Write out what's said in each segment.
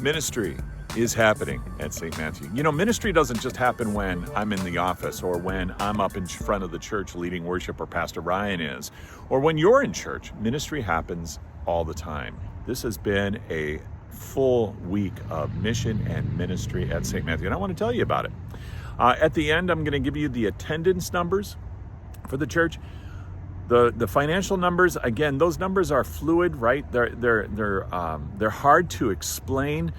Ministry is happening at St. Matthew. You know, ministry doesn't just happen when I'm in the office or when I'm up in front of the church leading worship or Pastor Ryan is, or when you're in church. Ministry happens all the time. This has been a full week of mission and ministry at St. Matthew, and I want to tell you about it. At the end, I'm going to give you the attendance numbers for the church. The financial numbers, again, those numbers are fluid, right? They're hard to explain.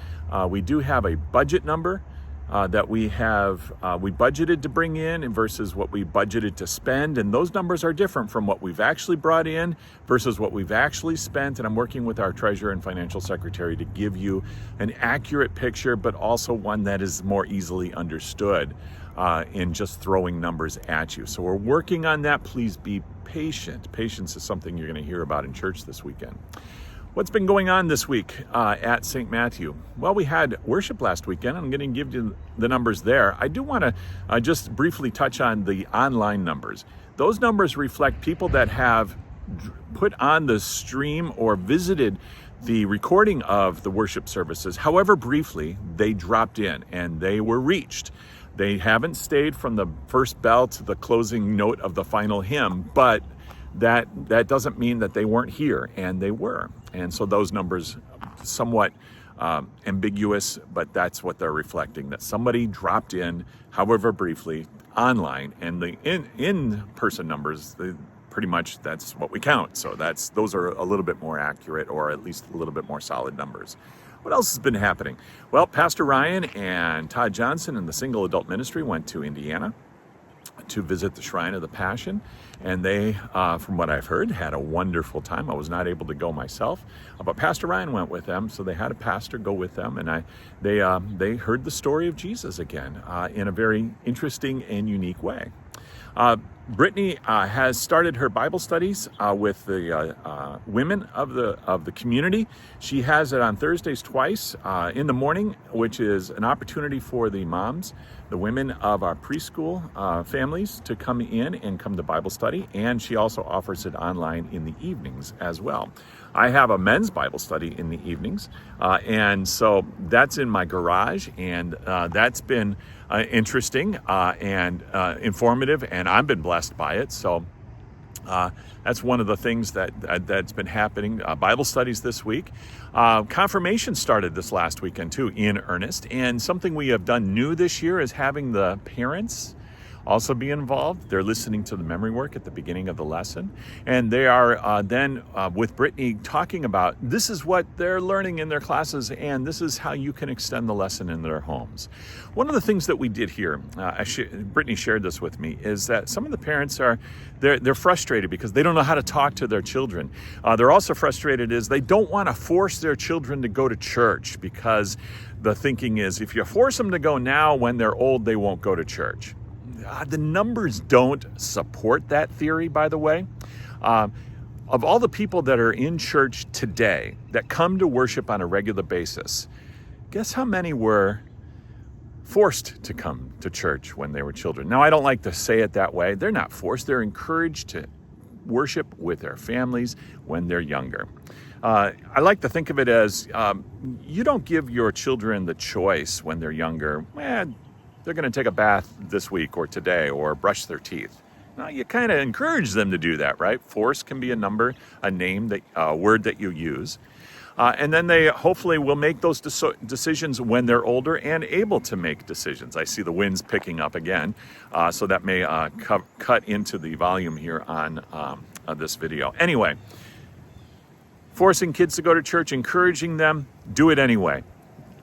We do have a budget number that we budgeted to bring in versus what we budgeted to spend, and those numbers are different from what we've actually brought in versus what we've actually spent. And I'm working with our treasurer and financial secretary to give you an accurate picture, but also one that is more easily understood in just throwing numbers at you. So we're working on that. Please be patient. Patience is something you're going to hear about in church this weekend. What's been going on this week at St. Matthew? Well, we had worship last weekend. I'm going to give you the numbers there. I do want to just briefly touch on the online numbers. Those numbers reflect people that have put on the stream or visited the recording of the worship services. However briefly, they dropped in and they were reached. They haven't stayed from the first bell to the closing note of the final hymn, but that doesn't mean that they weren't here, and they were. And so those numbers somewhat ambiguous, but that's what they're reflecting, that somebody dropped in, however briefly, online. And the in-person numbers, pretty much that's what we count. So those are a little bit more accurate, or at least a little bit more solid numbers. What else has been happening? Well, Pastor Ryan and Todd Johnson and the Single Adult Ministry went to Indiana to visit the Shrine of the Passion, and they, from what I've heard, had a wonderful time. I was not able to go myself, but Pastor Ryan went with them, so they had a pastor go with them, and they heard the story of Jesus again in a very interesting and unique way. Brittany has started her Bible studies with the women of the community. She has it on Thursdays twice in the morning, which is an opportunity for the moms, the women of our preschool families, to come in and come to Bible study. And she also offers it online in the evenings as well. I have a men's Bible study in the evenings, and so that's in my garage, and that's been interesting and informative, and I've been blessed by it. So that's one of the things that's been happening. Bible studies this week. Confirmation started this last weekend too, in earnest, and something we have done new this year is having the parents also be involved. They're listening to the memory work at the beginning of the lesson, and they are then with Brittany talking about this is what they're learning in their classes, and this is how you can extend the lesson in their homes. One of the things that we did here, Brittany shared this with me, is that some of the parents they're frustrated because they don't know how to talk to their children. They're also frustrated is they don't want to force their children to go to church, because the thinking is if you force them to go now, when they're old, they won't go to church. The numbers don't support that theory, by the way. Of all the people that are in church today that come to worship on a regular basis, guess how many were forced to come to church when they were children? Now, I don't like to say it that way. They're not forced. They're encouraged to worship with their families when they're younger. I like to think of it as you don't give your children the choice when they're younger. They're going to take a bath this week or today or brush their teeth. Now, you kind of encourage them to do that, right? Force can be a number, a name, a word that you use. And then they hopefully will make those decisions when they're older and able to make decisions. I see the winds picking up again, so that may cut into the volume here on this video. Anyway, forcing kids to go to church, encouraging them, do it anyway.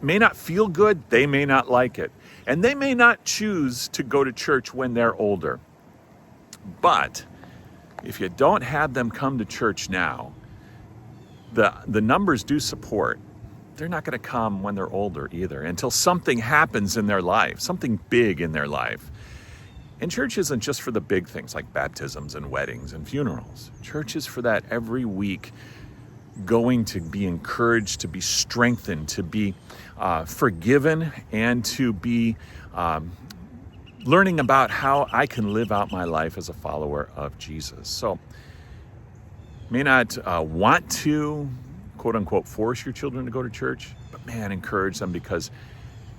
May not feel good, they may not like it. And they may not choose to go to church when they're older. But if you don't have them come to church now, the numbers do support. They're not going to come when they're older either, until something happens in their life, something big in their life. And church isn't just for the big things like baptisms and weddings and funerals. Church is for that every week, going to be encouraged, to be strengthened, to be forgiven, and to be learning about how I can live out my life as a follower of Jesus. So, may not want to, quote unquote, force your children to go to church, but But man, encourage them because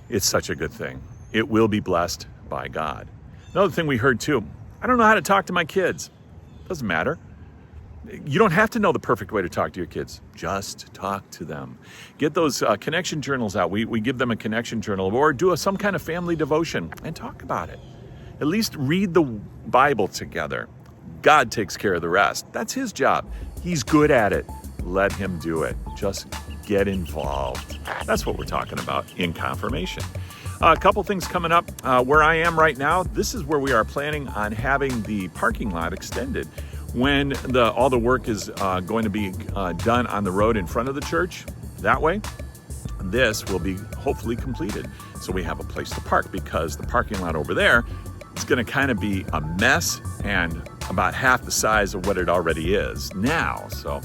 it's such a good thing. It will be blessed by God. Another thing we heard too, I don't know how to talk to my kids. Doesn't matter. You don't have to know the perfect way to talk to your kids. Just talk to them. Get those connection journals out. We give them a connection journal, or do some kind of family devotion and talk about it. At least read the Bible together. God takes care of the rest. That's his job. He's good at it. Let him do it. Just get involved. That's what we're talking about in confirmation. A couple things coming up. Where I am right now, this is where we are planning on having the parking lot extended. When all the work is going to be done on the road in front of the church, that way, this will be hopefully completed. So we have a place to park, because the parking lot over there is going to kind of be a mess and about half the size of what it already is now. So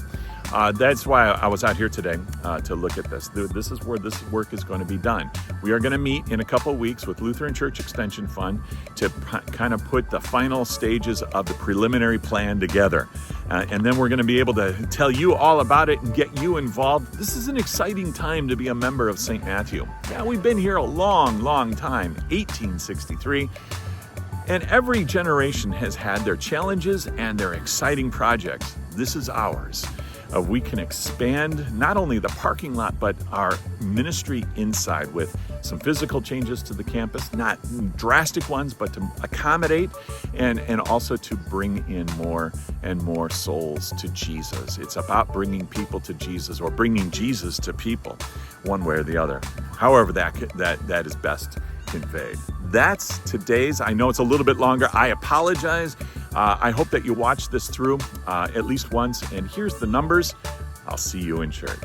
that's why I was out here today to look at this. This is where this work is going to be done. We are going to meet in a couple of weeks with Lutheran Church Extension Fund to kind of put the final stages of the preliminary plan together. And then we're going to be able to tell you all about it and get you involved. This is an exciting time to be a member of St. Matthew. Yeah, we've been here a long, long time, 1863. And every generation has had their challenges and their exciting projects. This is ours. We can expand not only the parking lot, but our ministry inside with some physical changes to the campus, not drastic ones, but to accommodate and also to bring in more and more souls to Jesus. It's about bringing people to Jesus, or bringing Jesus to people, one way or the other, however that is best conveyed. That's today's. I know it's a little bit longer. I apologize. I hope that you watch this through at least once. And here's the numbers. I'll see you in church.